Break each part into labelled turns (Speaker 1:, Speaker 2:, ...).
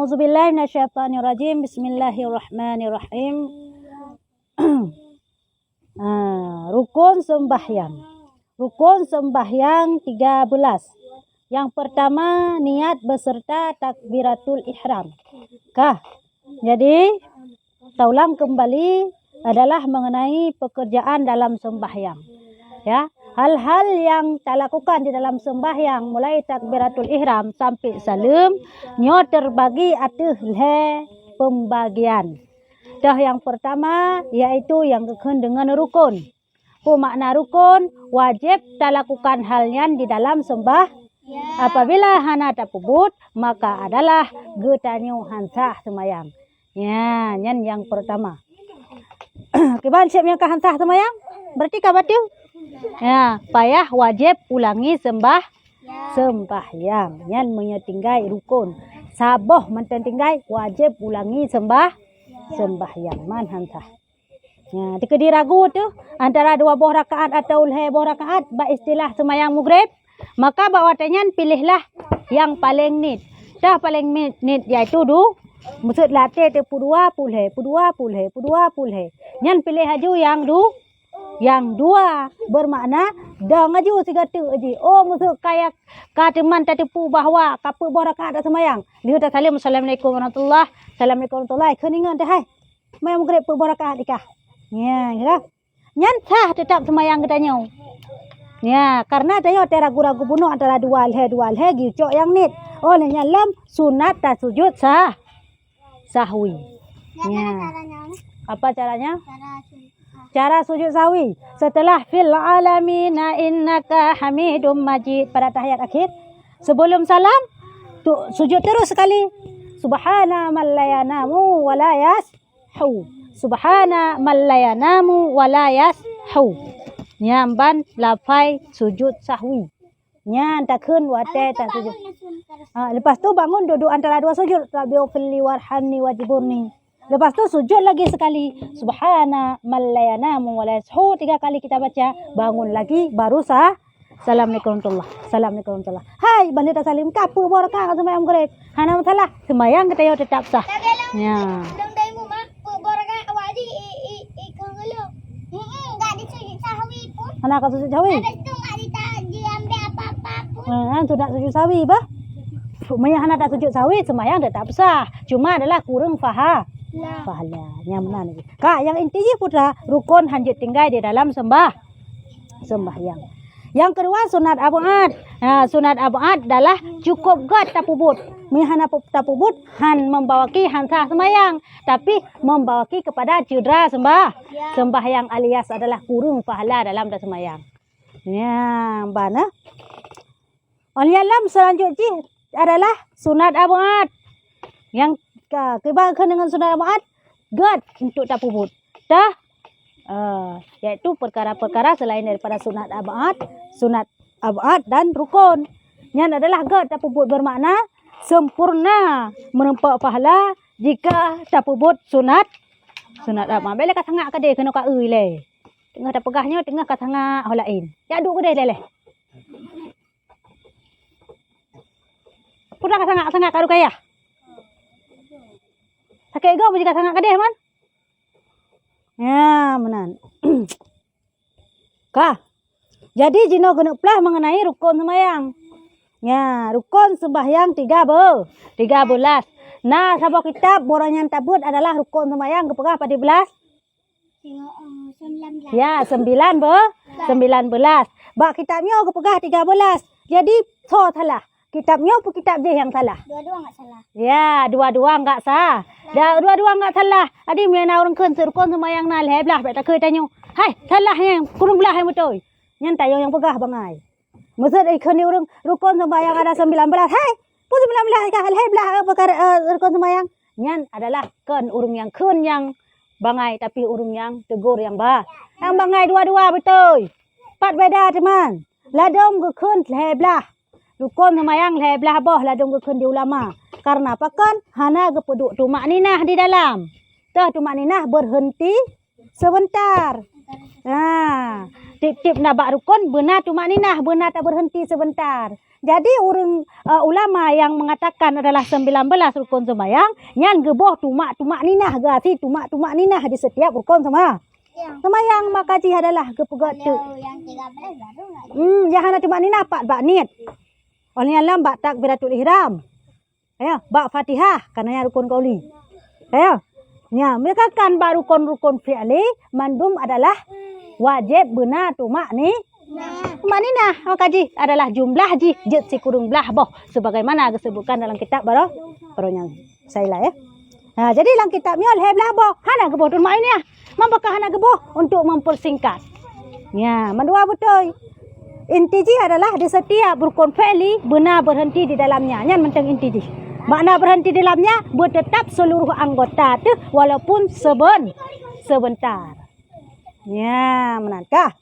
Speaker 1: A'udzubillahi minasyaitonirrajim. Bismillahirrahmanirrahim. Rukun sembahyang. Rukun sembahyang 13. Yang pertama, niat beserta takbiratul ihram. Jadi, kita ulang kembali adalah mengenai pekerjaan dalam sembahyang. Ya, hal-hal yang kita lakukan di dalam sembahyang mulai takbiratul ihram sampai salam, nyo terbagi atas pembagian. Yang pertama yaitu yang berkaitan dengan rukun. Makna rukun wajib kita lakukan halnya di dalam sembahyang. Apabila hana tapubut maka adalah getanyo hansah semayang. Ya, yang pertama. Kiban siapnya ke hansah semayang? Berarti kabatiu? Ya, payah wajib ulangi sembahyang. Yan menyetinggai rukun. Saboh mentinggai wajib ulangi sembahyang. Man hansah. Ya, jika diragu tu antara 2 buah rakaat atau 2 buah rakaat ba istilah semayang maghrib, maka bawatannya pilihlah yang paling nit. Paling nit yaitu maksud latih tu 20. Nyan pilih haju yang 2 bermakna dah ngaju sigatu aji. Oh maksud kayak teman tatipu bahwa kapa buah rakaat semayang. Lihat salim assalamualaikum warahmatullahi. Assalamualaikum warahmatullahi. Keningan dah hai. Semayang maghrib buah rakaat ikah. Ya, kira. Nyan sah tetap semayang katanya. Ya, karena tanya ragu-ragu bunuh antara 2 alhe gicok yang nit. Oleh nyalam sunat dan sujud sahwi. Ya. Apa caranya? Cara sujud sahwi. Setelah fil alamina innaka hamidum majid pada tahiyat akhir. Sebelum salam, sujud terus sekali. Subhana man la yanamu wa la yashu. Subhana man la yanamu wa la yashu. Nyamban lapai sujud sahwi. Nyan takun wate tak sujud. Lepas tu bangun duduk antara 2 sujud. Rabbighfirli warhamni wajiburni. Lepas tu sujud lagi sekali. Subhana man la yanamu wa la yashu. 3 kali kita baca. Bangun lagi baru Assalamualaikum warahmatullahi. Assalamualaikum warahmatullahi. Hai balik salim kapu barakah semayang maghrib. Hana masalah. Semayang kita tetap sah. Ya. Anak sujud sahwi.
Speaker 2: Habis tu tak diambil apa-apa pun.
Speaker 1: Sudah sujud sahwi bah. Semayang anak tak sujud sahwi, semayang tetap sah. Cuma adalah kurang pahala. Yang mana lagi? Yang intinya putra rukun hanjut tinggal di dalam sembahyang. Yang kedua sunat abu'ad. Sunat abu'ad adalah cukup gat tapubut. Mihana tapubut han membawaki hansah semayang, tapi membawaki kepada cedera sembahyang alias adalah kurung pahala dalam semayang. Ya, bana. Dalam selanjutnya adalah sunat abu'ad. Yang kebahagiaan dengan sunat abu'ad gat untuk tapubut. Yaitu perkara-perkara selain daripada sunat abu'ad dan rukun. Yang adalah gat tapubut bermakna sempurna menempak pahala jika tapubut sunat abu'ad. Bila kat sangak ke dia kena ka le. Tengah tak pegahnya tengah kat sangak hal lain. Ya duk ke dia leleh. Pura kat sangak ka rukayah. Sakit go jika sangak ke dia man. Ya, menan. Jadi jino kena pelah mengenai rukun sembahyang. Ya, rukun sembahyang 13. Nah, sahabat kitab borang yang tabut adalah rukun sembahyang kepegah 14.
Speaker 2: 19.
Speaker 1: Ya, 19. Bak kitabnya kepegah 13. Jadi salah. Kitabnya pun kitab dia yang salah.
Speaker 2: Dua-dua enggak salah.
Speaker 1: Ya, dua-dua enggak sah. Dua-dua enggak salah. Adi mena orang kun rukun sembahyang na leblah tak ke tanyo. Hai, salahnya kurang belah yang betul. Nyan tayo yang pegah bangai. Maksud ikon orang rukun sembahyang ada 19. Hai, pun 19 kah leblah perkara rukun sembahyang. Nyan adalah kan urung yang kun yang bangai tapi urung yang tegur yang Yang bangai dua-dua betul. 4 beda teman. Ladom ke kun leblah. Rukun sembahyang leblah boh ladom ke kun di ulama. Karena apa kan? Hana ke peduk tumak ninah di dalam. Tumak ninah berhenti sebentar. Tip-tip nabak rukun benar tumakninah, benar tak berhenti sebentar. Jadi ulama yang mengatakan adalah 19 rukun sembahyang, nyan geboh tumak-tumakninah gasi tumak-tumakninah di setiap rukun sembahyang maka ji adalah gepegat tu.
Speaker 2: Yang 13 baru nggak?
Speaker 1: Jangan nak tumakninah bak niat. Oleh alam bak takbiratul ihram. Ya, bak Fatihah karena rukun qauli. Ya. Ya, mereka kan bak rukun-rukun fi'li mandum adalah wajib benar tumakninah. Maka ji adalah jumlah ji jet si kurung belah boh sebagaimana disebutkan dalam kitab baru yang saya lah ya. Nah, jadi dalam kitab miol he belah boh hana geboh tumakninah. Mambakah hana geboh untuk mempersingkat. Ya, mandua betul. Inti ji adalah di setiap rukun fi'li benar berhenti di dalamnya. Nyan mentang inti ji. Makna berhenti di dalamnya bertetap seluruh anggota tu walaupun sebentar. Ya, menangkah.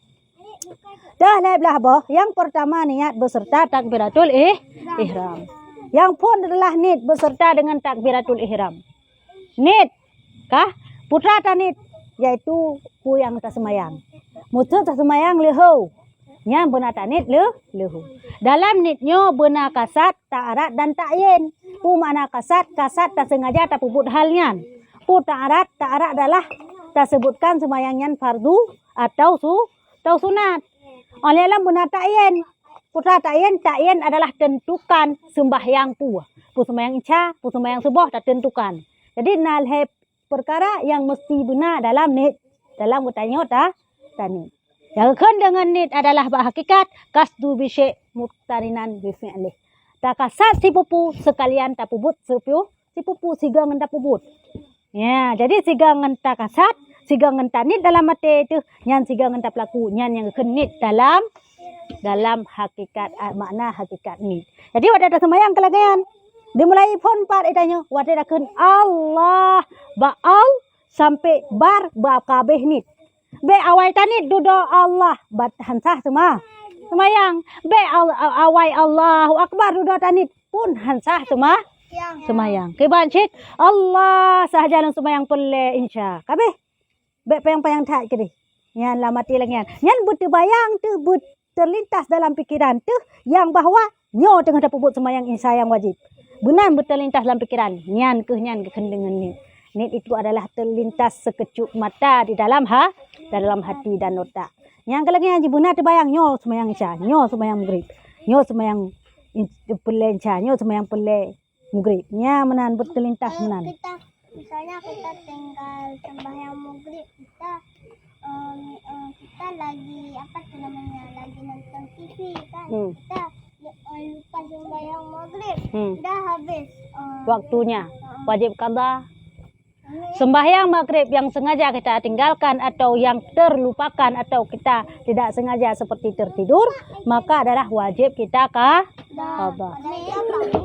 Speaker 1: Dah belah boh. Yang pertama niat beserta takbiratul ihram. Yang pun adalah niat beserta dengan takbiratul ihram. Niat kah? Putra tanit yaitu pu yang tak semayang. Musuh tak semayang lehu. Yang benar tanit lehu. Dalam nitnya benar kasat, tak arat dan tak yen. Pu makna kasat tak sengaja tak puput halnya. Pu tak arat adalah tak sebutkan semayangnya fardu atau sunat. Oleh alam benar tak yen. Putra tak yen adalah tentukan sembahyang pu. Pu sembahyang isya, pu sembahyang subuh tak tentukan. Jadi nalhe perkara yang mesti benar dalam nit. Dalam bertanya tanit. Yang dengan nit adalah hakikat kasdu bisyai muqtarinan bi fi'lih. Tak kasat si pupu sekalian tak pubut si pupu siga ngan tak pubut. Ya, jadi siga ngan tak kasat, siga ngan tak nit dalam mate itu, nyan siga ngan tak pelaku, nyan yang kenit dalam hakikat makna hakikat nit. Jadi wadah dah semayang kelagayan. Dimulai pun part itanya, wadah dah ken Allah ba'al sampai bar kabeh nit. Be awai tanit dudo Allah bat hansah semayang. Be awai Allahu Akbar dudo tanit pun hansah semayang. Keban cik Allah sahaja semayang pele insya. Kabeh. Be payang tak kedi. Yan lah mati lagi yan. Yan berbayang tu terlintas dalam pikiran tu yang bahawa nyo tengah dapat buat semayang insya yang wajib. Benar berterlintas dalam pikiran. Nyan kekendengan ni. Nit itu adalah terlintas sekecup mata di dalam hati dan otak. Yang kelagi yang benar terbayang nyo semayang isya, nyo semayang maghrib, nyo semayang pele isya, nyo semayang pele maghrib. Nya menan berterlintas menan.
Speaker 2: Misalnya kita tinggal sembahyang maghrib, kita lagi lagi nonton TV kan. Kita lupa sembahyang maghrib, dah habis
Speaker 1: waktunya. Wajib qada. Sembahyang maghrib yang sengaja kita tinggalkan atau yang terlupakan atau kita tidak sengaja seperti tertidur, maka adalah wajib kita qada.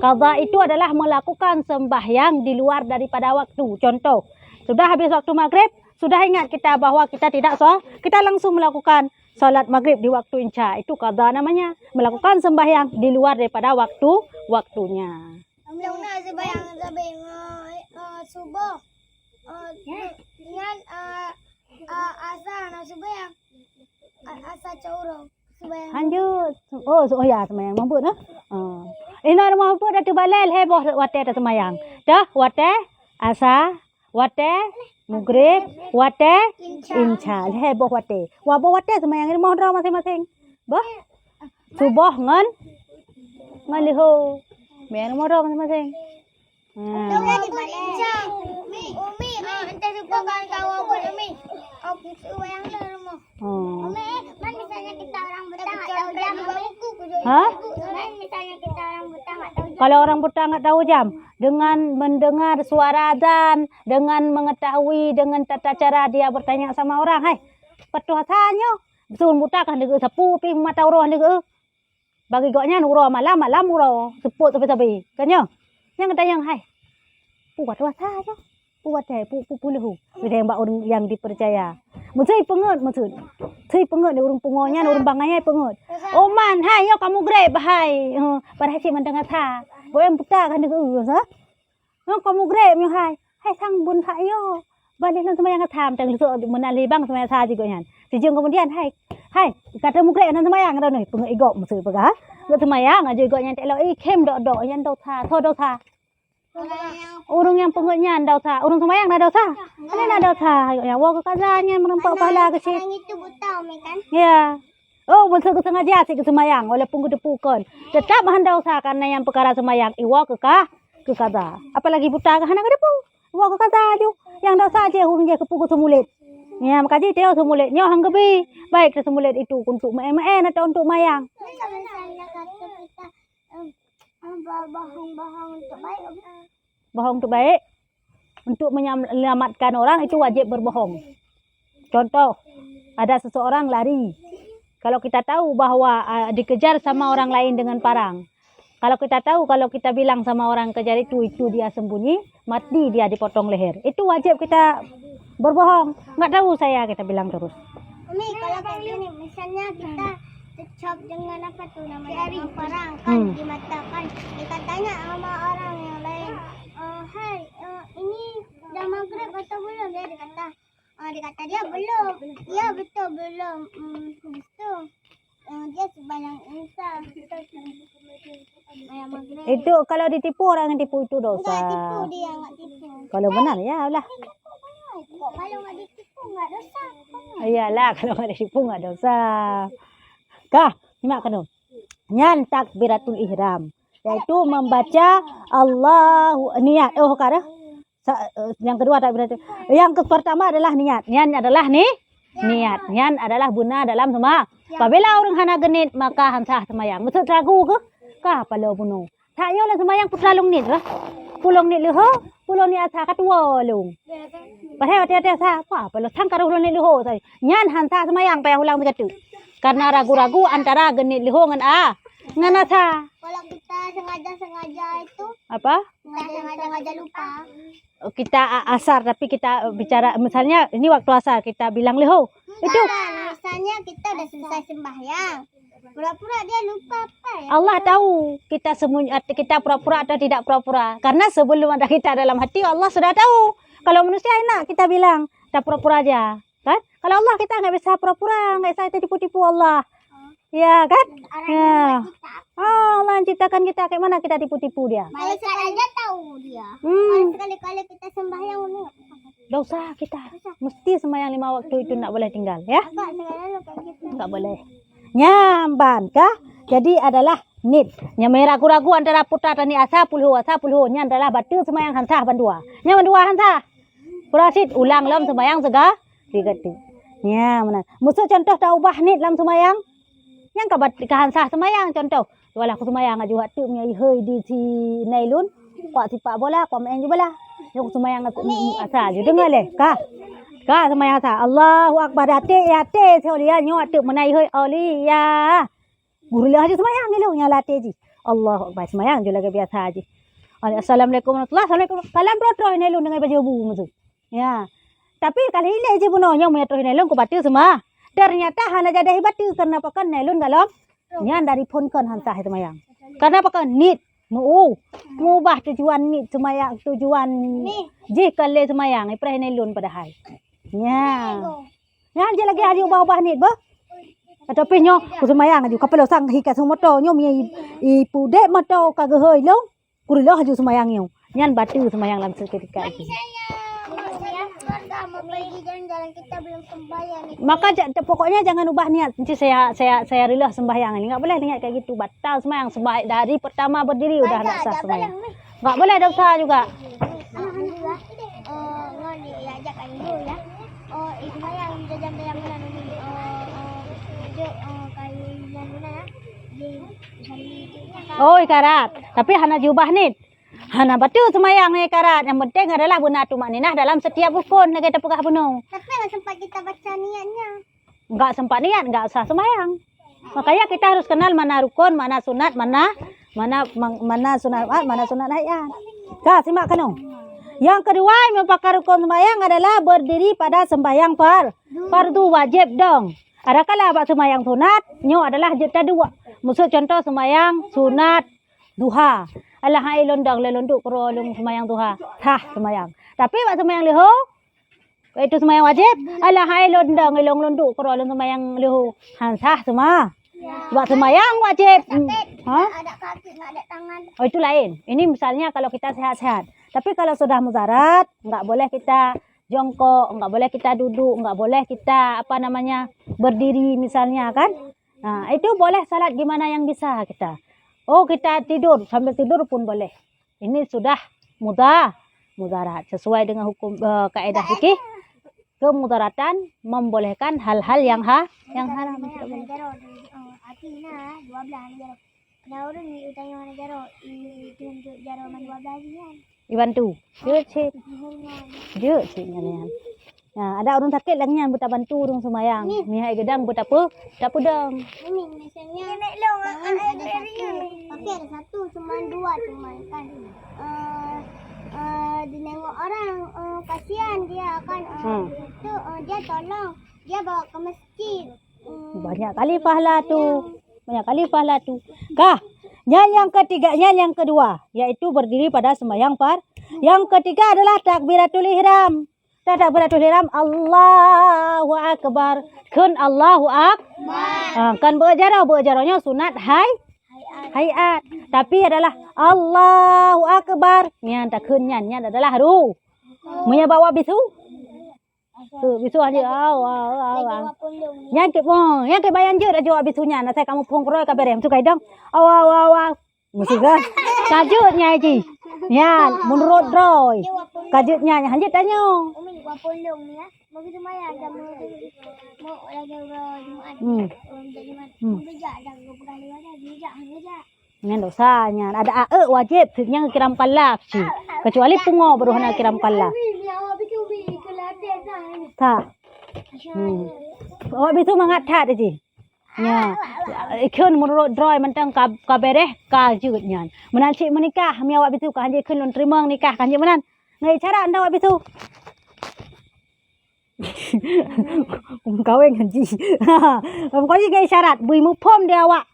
Speaker 1: Qada itu adalah melakukan sembahyang di luar daripada waktu. Contoh, sudah habis waktu maghrib, sudah ingat kita bahwa kita tidak kita langsung melakukan salat maghrib di waktu isya. Itu qada namanya, melakukan sembahyang di luar daripada waktunya.
Speaker 2: Sembahyang subuh. Dengan asar sembahyang asar cauro sembahyang
Speaker 1: lanjut ya sembahyang mampu nah ina mampu dah terbalel heboh wate dah sembahyang dah wate asa wate maghrib wate insya heboh wate sembahyang ni mohon masing-masing bah subuh ngan liho biar mohon masing-masing.
Speaker 2: Umi, entah lupakan kawan buat Umi. Sembahyang dah rumah. Umi, man misalnya kita orang buta tak tahu jam. Man misalnya kita orang buta tak tahu jam.
Speaker 1: Kalau orang buta tak tahu jam, dengan mendengar suara azan, dengan mengetahui dengan tata cara dia bertanya sama orang, hai, petuasannya, sun buta kan degu sapu pi mata roh degu. Bagi goknya nuro malam nuro seput sampai kanyo. Yang kata yang hai. Buat wasa aja. Buat lehu. Dia orang yang dipercaya. Musai pengut maksud. Sai pengut dia orang pungonya, orang banganya pengut. Oh man, hai yo kamu grab hai. Pada si mendengar tha. Boleh buta kan dia ha? Kamu grab yo hai. Hai sang bun tha yo. Balik nang sembahyang tham tang lu menali bang sembahyang tha juga yan. Sejeng kemudian hai Hai, kata mukrek nan semayang dah ni. Pengek igok mesti pegah. Nak semayang aja igok yang tak elok. Kem dok-dok yang dau tha, tho dau tha. Urung yang pengeknya dau tha. Urung semayang dah dau tha. Mana nak dau tha? Yang wa ke kazanya merempak pahala ke sit.
Speaker 2: Orang itu buta Umi kan.
Speaker 1: Ya. Oh, mesti ke sengaja sik ke semayang walaupun ke depukon. Tetap han dau tha karena yang perkara semayang iwa ke kaza. Apalagi buta ke hana ke depu. Iwa ke kaza ju. Yang dau tha je urung je ke puku semulit. Ya, makaji teo semulit nyo hang gebi. Baik ke semulit itu untuk main atau untuk mayang.
Speaker 2: Kalau misalnya kata kita bohong-bohong untuk baik.
Speaker 1: Bohong untuk baik. Untuk menyelamatkan orang itu wajib berbohong. Contoh, ada seseorang lari. Kalau kita tahu bahwa dikejar sama orang lain dengan parang. Kalau kita tahu, kalau kita bilang sama orang kejar itu dia sembunyi, mati dia dipotong leher. Itu wajib kita berbohong. Nggak tahu saya, kita bilang terus.
Speaker 2: Umi, kalau kayak gini, misalnya kita tercop dengan apa tuh namanya dengan parang kan di mata kan. Kita tanya sama orang yang lain, hai, ini dah maghrib atau belum? Dia dikata dia belum. Ya betul belum. Habis tu dia sembahyang Isya.
Speaker 1: Itu kalau ditipu orang yang tipu itu dosa.
Speaker 2: Enggak tipu dia, enggak tipu.
Speaker 1: Kalau benar ya lah.
Speaker 2: Kalau enggak ditipu enggak dosa.
Speaker 1: Iyalah kalau enggak ditipu enggak dosa. Kah, simak kan. Nyan takbiratul ihram, yaitu membaca Allahu niat. Oh kada. Yang kedua takbiratul. Yang pertama adalah niat. Nyan adalah niat. Nyan adalah guna dalam semua. Apabila orang hana genit maka hansah semayang. Maksud ragu ke? Kah pala bunuh. Tak yolah semayang putra long nit lah. Pulong nit leho, pulong ni asa katua long. Pasal hati-hati asa apa? Pala sang karuh long nit leho sai. Nyan hansah semayang payah ulang berkata. Karena ragu-ragu antara genit leho dengan ngan asa.
Speaker 2: Kalau kita sengaja itu
Speaker 1: Apa?
Speaker 2: sengaja lupa.
Speaker 1: Kita asar tapi kita bicara misalnya ini waktu asar kita bilang leho. Itu
Speaker 2: Misalnya kita udah selesai sembahyang. Pura-pura dia lupa apa ya?
Speaker 1: Allah tahu kita pura-pura atau tidak pura-pura. Karena sebelum ada kita dalam hati Allah sudah tahu. Kalau manusia enak kita bilang kita pura-pura aja, kan? Kalau Allah kita nggak bisa pura-pura, nggak bisa tipu-tipu Allah, ya kan? Ya. Oh, Allah ciptakan kita kayak mana kita tipu-tipu dia?
Speaker 2: Malaikat aja tahu dia. Sekali-kali kita sembahyang ini.
Speaker 1: Nggak usah kita. Mesti sembahyang 5 waktu itu nggak boleh tinggal, ya?
Speaker 2: Enggak, sekarang kayak gitu.
Speaker 1: Nggak boleh. Nyamban kah? Jadi adalah nit. Nya ragu-ragu antara putra dan asa puluh nya adalah batu sembahyang hansah bandua. Nya bandua hansah. Purasit ulang lam sembahyang sega digati. Nya mana? Musuh contoh tak ubah nit lam sembahyang. Yang ka hansah sembahyang contoh. Walah aku sembahyang aju waktu nya hơi di si nailun. Kwa sipak bola, kwa main je bola. Yang sembahyang asa je dengar leh. Kah sembahyang asa. Allahu akbar ate theo dia nyo waktu menai hơi oli ya. Guru lah aja sembahyang ni lo nya latih ji. Allahu akbar sembahyang je lagi biasa aja. Assalamualaikum warahmatullahi wabarakatuh. Salam pro ni lo dengan baju bu musuh. Ya. Tapi kali ini je bunonya metro ni lo ko batu semua. Ternyata hana jadi batu karena pakan ni lo galom. Nya dari phonkan hansah sembahyang. Karena pakan nit mengubah tujuan nit sembahyang tujuan je kale sembahyang iprah ni lo padahal. Ya. Yang je lagi hari ubah-ubah nit bah. Tapi nyo kusumayang aju kapelo sang hika sumoto nyo mi ipu dek moto kagehoi lo. Kurilo aju sumayang nyo. Nyan batu sumayang lam seketika itu.
Speaker 2: Keluarga mau pergi jalan-jalan kita belum sembahyang.
Speaker 1: Maka pokoknya jangan ubah niat. Nanti saya rela sembahyang ini. Enggak boleh niat kayak gitu. Batal sembahyang sembahyang dari pertama berdiri udah enggak sah sembahyang. Enggak boleh dosa juga.
Speaker 2: Alhamdulillah. Ngoni diajak dulu ya. Sembahyang jajan-jajan mana nih?
Speaker 1: Oh, ikarat. Tapi hana jubah nit. Hana batu semayang ikarat. Yang penting adalah bunatu makninah dalam setiap rukun kita pegah bunuh.
Speaker 2: Tapi nggak sempat kita baca niatnya.
Speaker 1: Enggak sempat niat, enggak usah semayang. Makanya kita harus kenal mana rukun, mana sunat, mana sunat, mana sunat hayat. Kah, simak kanu. Yang kedua yang merupakan rukun sembahyang adalah berdiri pada sembahyang fardu wajib dong. Adakala abak sembahyang sunat, nyo adalah jeta dua. Maksud contoh sembahyang sunat duha. Allah hai londang le londuk kerolong sembahyang duha. Sah sembahyang. Tapi abak sembahyang leho Itu sembahyang wajib. Alah hai londang ilong londuk kalau sembahyang lehu hansah semua. Sebab sembahyang wajib. Ha?
Speaker 2: Ada kaki, nggak ada tangan.
Speaker 1: Oh itu lain. Ini misalnya kalau kita sehat-sehat. Tapi kalau sudah mudarat, nggak boleh kita jongkok, nggak boleh kita duduk, nggak boleh kita berdiri misalnya kan. Nah itu boleh salat gimana yang bisa kita. Oh kita tidur, sambil tidur pun boleh. Ini sudah mudarat sesuai dengan hukum kaidah fikih. Kemudaratan membolehkan hal-hal yang haram. Tidak boleh.
Speaker 2: Artinya 12 jaro. Nah orang ni utang mana jaro? Tunjuk jaro man 12 kan.
Speaker 1: Dibantu. Dia cik nyan. Nah, ada orang sakit lagi nyan buta bantu orang semayang. Mihai gedang buta apa? Tak pedang.
Speaker 2: Ini misalnya nek long okey ada satu cuma dua cuma kan. Dinengok orang kasihan dia kan. Tu dia tolong dia bawa ke masjid.
Speaker 1: Banyak kali pahala tu. Kah? Yang ketiga, yang kedua, yaitu berdiri pada sembahyang Yang ketiga adalah takbiratul ihram. Takbiratul ihram Allahu akbar. Kun Allahu akbar. Kan berjaranya sunat hayat. Tapi adalah Allahu akbar. Yang tak kunnya adalah ru. Bawa bisu. Bisu aja yang ke bayan je dah jawab bisunya nak saya kamu pongkroi ka berem tu kai dong mesti kan kajutnya ji ya menurut roy kajutnya hanjit tanya
Speaker 2: umi gua polong ni ya begitu maya ada mau lagi Jumat kerja ada gua pegang ada kerja
Speaker 1: dengan dosanya ada wajib yang kiram kalaf sih kecuali pungo baru hendak kiram kalaf tak awak bisu mangat aja ya ikun menurut droy mentang kabereh kajutnya menancik menikah mi awak bisu kan je ikun terima nikah kan je menan ngai cara anda awak bisu kawin haji kau je ngai syarat bui mupom dia awak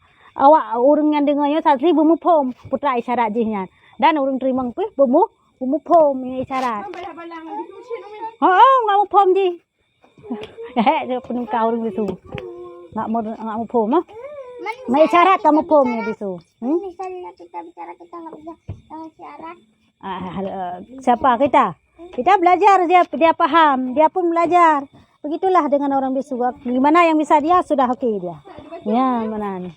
Speaker 1: urang yang dengannya sasri bui mupom putra isyarat je nya dan urang terima pun bui mupom ngai syarat nggak mupom je dia penuh kau orang bisu nggak mau pom ah nggak syarat kamu pom ya bisu
Speaker 2: misalnya kita bicara kita nggak bisa syarat
Speaker 1: siapa kita belajar dia paham dia pun belajar begitulah dengan orang bisu gimana yang bisa dia sudah okey dia ya mana nih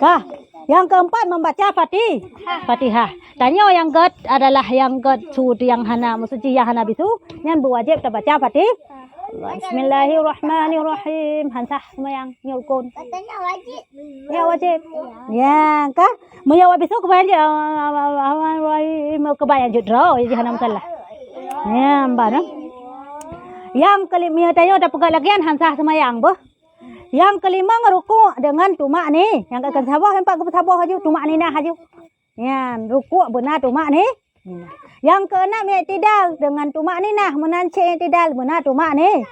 Speaker 1: kah yang keempat membaca Fatihah. Tanya yang adalah yang yang hana maksudnya yang hana bisu yang berwajib baca Fatihah. Bismillahirrahmanirrahim. Hansah semayang nyukun.
Speaker 2: Katanya wajib.
Speaker 1: Ya wajib. Ya kah? Mau bisu kebayang je. Mau kebayang je draw je hana masalah. Ya mbak no. Yang kelima tanya ada pegang lagian hansah semayang boh. Yang kelima ngerukuk dengan tumak ni. Yang akan sabah empat ke sabah aja tumak ni nah aja. Ya, rukuk benar tumak ni. Yang keenam i'tidal dengan tumak ni nah menancik i'tidal benar tumak ni.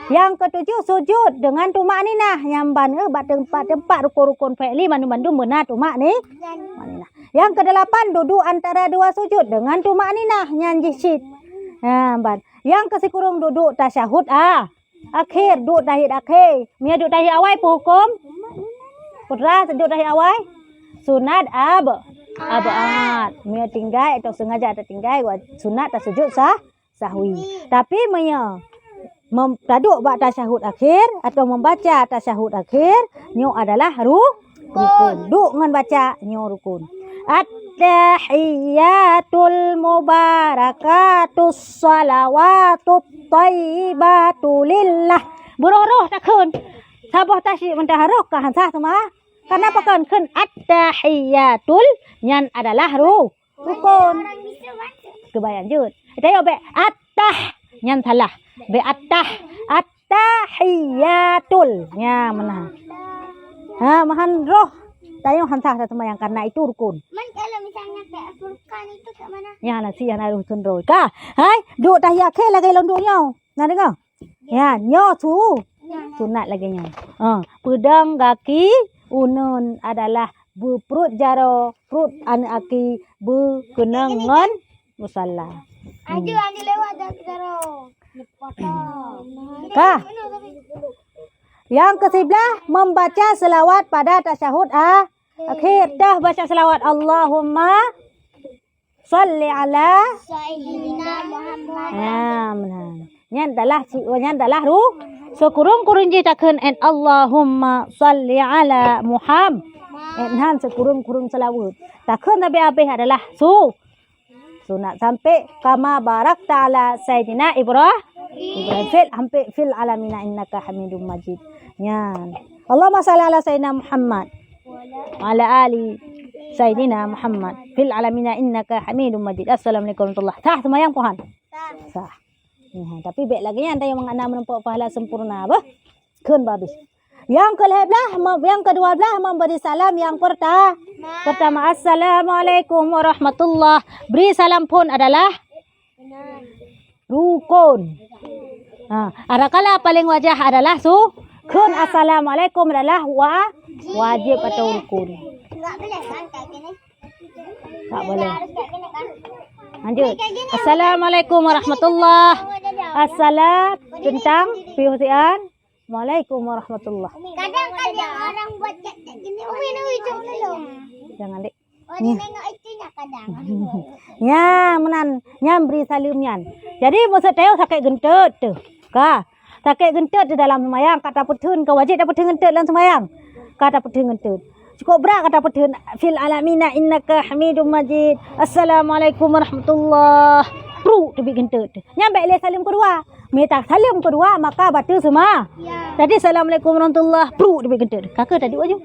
Speaker 1: Yang ketujuh sujud dengan tumak ni nah yang tempat rukun-rukun fi'li mandu-mandu benar tumak ni. Yang kedelapan duduk antara dua sujud dengan tumak ni nah yang jisid. Yang kesekurang duduk tasyahud akhir duduk tahiyat akhir. Mia duduk tahiyat awal apa hukum? Putra duduk tahiyat awal sunat abad. Mia tinggal atau sengaja ada tinggal sunat tak sujud sahwi. Tapi mia duduk bak tasyahud akhir atau membaca tasyahud akhir nyo adalah rukun. Duduk dengan baca nyo rukun. At-tahiyatul mubarakatus salawatut thayyibatu lillah. Buruh takun. Sabah tasyik mentaharuh ka hansah sama. Kenapa kan at-tahiyatul yang adalah rukun. Kebayang jut. Kita be at-tah yang salah. Be at-tahiyatul. Ya mana? Mahan roh. Tayo hansah sama yang karena itu rukun.
Speaker 2: Man kalau misalnya kayak Furqan itu kat mana?
Speaker 1: Ya nasi yang ada rukun roh. Kah? Hai, duduk tahiyat akhir lagi londok nyo. Nak dengar? Ya, nyo tu. Sunat lagi nyo. Pedang kaki unun adalah berperut jaro, perut anak aki berkenangan musalla.
Speaker 2: Aju lewat dah terus.
Speaker 1: Kah? Yang ke-11 membaca selawat pada tasyahud akhir. Dah baca selawat Allahumma salli ala
Speaker 2: Sayyidina Muhammad.
Speaker 1: benar. Nyan dalah ru sekurung-kurung je takkan and Allahumma salli ala Muhammad. Han sekurung-kurung selawat. Takkan tapi habis adalah sunat sampai kama barak ta'ala Sayyidina Ibrahim fil alamina innaka Hamidum Majid. Nyan. Allahumma salli ala Sayyidina Muhammad wa ala ali Sayyidina Muhammad fil alamina innaka Hamidum Majid. Assalamualaikum warahmatullahi wabarakatuh. Tah semayang Tuhan. Sah. Tapi baik lagi yang ada yang mengana menempuh pahala sempurna bah. Keun babis. Yang ke-12 memberi salam yang pertama Assalamualaikum warahmatullahi. Beri salam pun adalah rukun. Adakala paling wajah adalah kun Assalamualaikum adalah wajib atau rukun.
Speaker 2: Enggak boleh kan kayak gini?
Speaker 1: Tak boleh.
Speaker 2: Harus kayak gini kan?
Speaker 1: Lanjut. Assalamualaikum warahmatullahi. Assalam tentang pihusian. Waalaikum warahmatullahi.
Speaker 2: Kadang-kadang orang buat kayak gini. Umi nak hijau dulu.
Speaker 1: Jangan dek.
Speaker 2: Oh, dia nengok itunya kadang.
Speaker 1: Ya, menan nyambri salimnya. Jadi maksud saya sakit gentut tu. Ka. Sakit gentut di dalam semayang kata petun ke wajib dapat gentut dalam semayang. Kata petun gentut. Cukup berat kata petun fil alamina innaka Hamidum Majid. Assalamualaikum warahmatullahi. Pru tu gentut. Nyampe le salim kedua. Minta salim kedua maka baca semua.
Speaker 2: Ya.
Speaker 1: Tadi assalamualaikum warahmatullahi. Pru tu gentut. Kakak tadi wajib.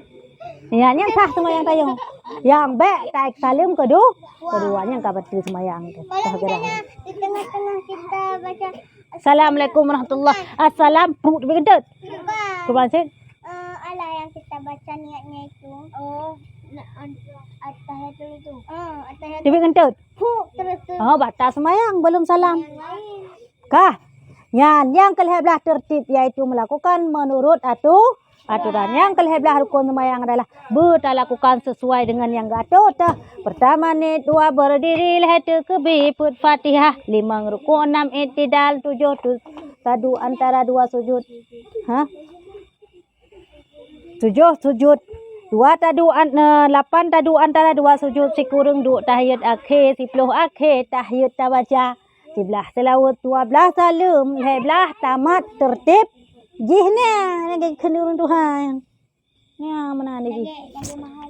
Speaker 1: Ya, yang sah semayang tayong. Yang baik taik salim keduanya yang kabar semayang tu.
Speaker 2: Kalau misalnya di tengah-tengah kita baca
Speaker 1: Assalamualaikum warahmatullahi. Assalam pru tu gentut.
Speaker 2: bukan.
Speaker 1: Kebaca.
Speaker 2: Ala yang kita baca niatnya itu. Oh, at-tahiyatul itu. At-tahiyatul.
Speaker 1: Dia gentut.
Speaker 2: Terus tu.
Speaker 1: Oh, batal semayang belum salam.
Speaker 2: Yang lain.
Speaker 1: Kah? Yang ke-11 tertib yaitu melakukan menurut aturan. Yang ke-11 rukun semayang adalah berlakukan sesuai dengan yang gatot. Pertama ni 2 berdiri leher ke put Fatihah, 5 rukun, 6 i'tidal, 7 tadu antara 2 sujud. 7 sujud. 8 tadu antara 2 sujud, sekurang 2 tahiyat akhir, 10 akhir tahiyat tabaca. 11 selawat, 12 salam, 11 tamat tertib. Jihnya lagi kenurun Tuhan. Ya mana lagi?
Speaker 2: Lagi mahal.